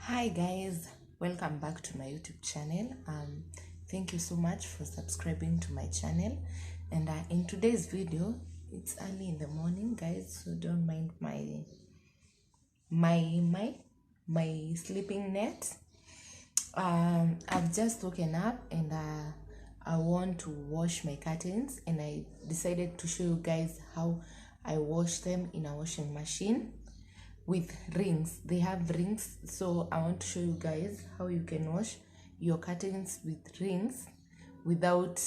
Hi guys, welcome back to my YouTube channel. Thank you so much for subscribing to my channel. And in today's video, it's early in the morning, guys, so don't mind my sleeping net. I've just woken up and I want to wash my curtains, and I decided to show you guys how I wash them in a washing machine with rings. They have rings, so I want to show you guys how you can wash your curtains with rings without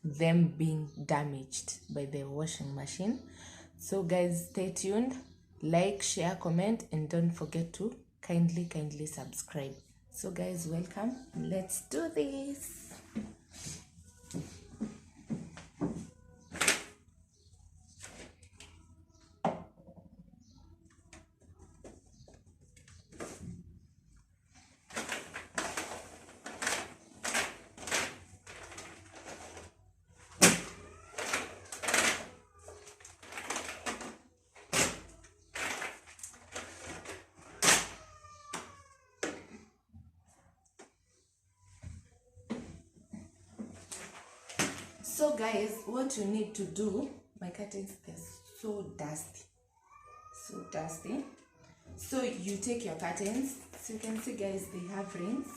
them being damaged by the washing machine. So guys, stay tuned, like, share, comment, and don't forget to kindly subscribe. So guys, welcome, let's do this. So guys, what you need to do, my curtains, they're so dusty. So you take your curtains, so you can see guys, they have rings.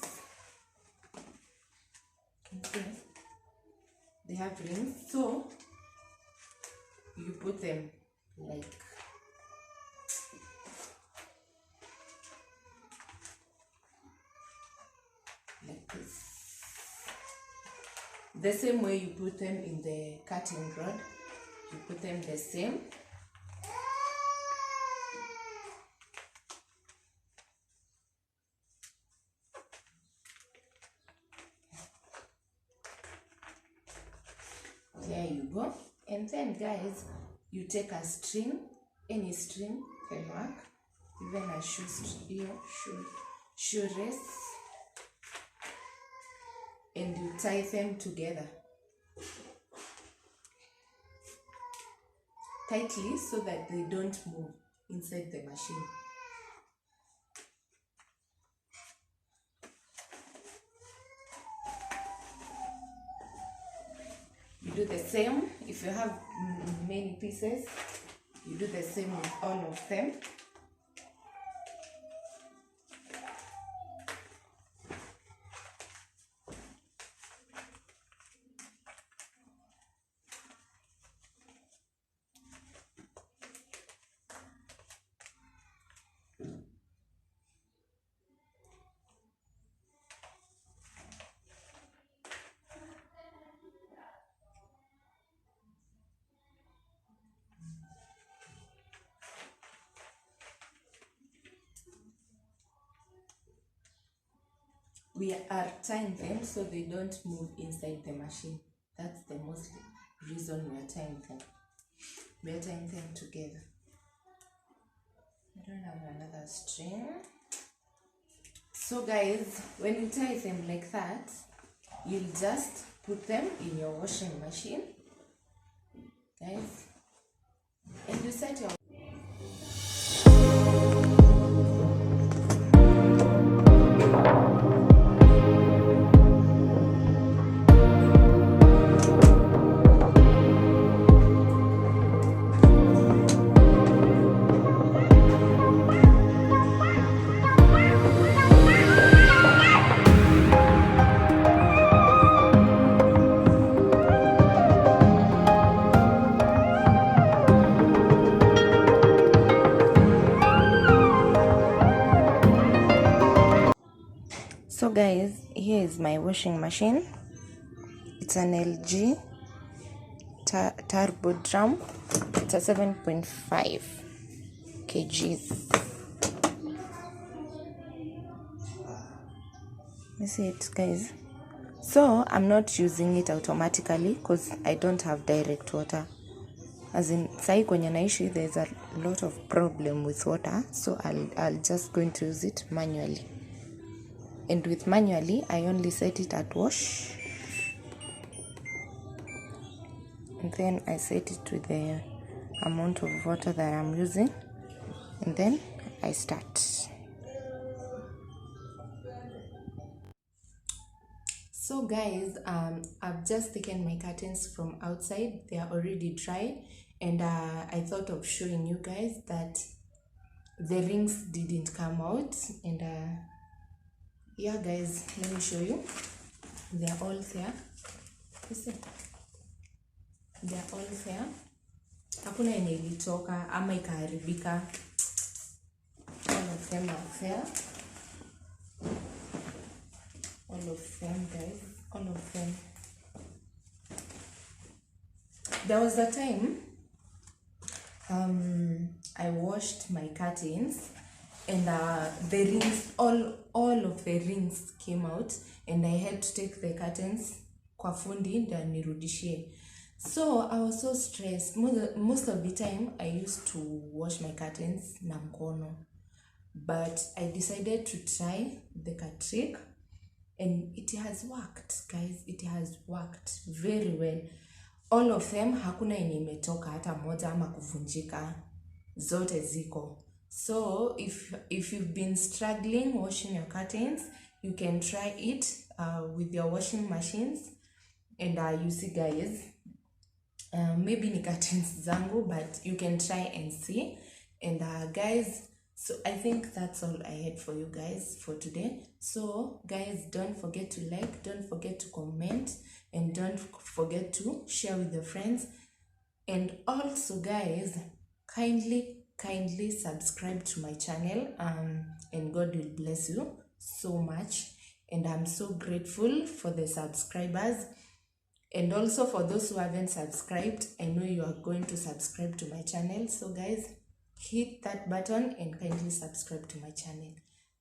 You can see they have rings, so you put them like this. The same way you put them in the cutting rod, you put them the same. There you go. And then guys, you take a string, any string can work, even a shoe race, and you tie them together tightly so that they don't move inside the machine. You do the same if you have many pieces. You do the same with all of them. We are tying them so they don't move inside the machine. That's the most reason we are tying them. We are tying them together. I don't have another string. So guys, when you tie them like that, you'll just put them in your washing machine, guys, and you set your So guys, here is my washing machine. It's an LG turbo drum. It's a 7.5 kgs. You see it, guys? So I'm not using it automatically because I don't have direct water. As in, sai kwenye naishi, there's a lot of problem with water, so I'll just going to use it manually. And with manually, I only set it at wash, and then I set it to the amount of water that I'm using, and then I start. So guys, I've just taken my curtains from outside. They are already dry, and I thought of showing you guys that the rings didn't come out. And yeah guys, let me show you. They're all there. You see? They're all there. Hakuna yenye ilitoka ama ikaharibika. All of them are there. All of them, guys. All of them. There was a time I washed my curtains, and the rings, all of the rings came out, and I had to take the curtains kwa fundi ndio nirudishie. So I was so stressed. Most of the time I used to wash my curtains na mkono, but I decided to try the trick, and it has worked, guys. It has worked very well. All of them, hakuna yenye imetoka hata moja ama kuvunjika, zote ziko. So if you've been struggling washing your curtains, you can try it with your washing machines. And you see guys, maybe ni curtains zangu, but you can try and see. And guys, so I think that's all I had for you guys for today. So guys, don't forget to like, don't forget to comment, and don't forget to share with your friends. And also guys, kindly subscribe to my channel, and God will bless you so much. And I'm so grateful for the subscribers. And also for those who haven't subscribed, I know you are going to subscribe to my channel. So guys, hit that button and kindly subscribe to my channel.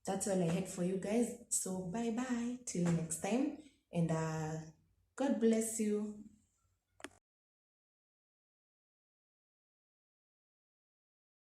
That's all I had for you guys. So bye bye till next time, and God bless you.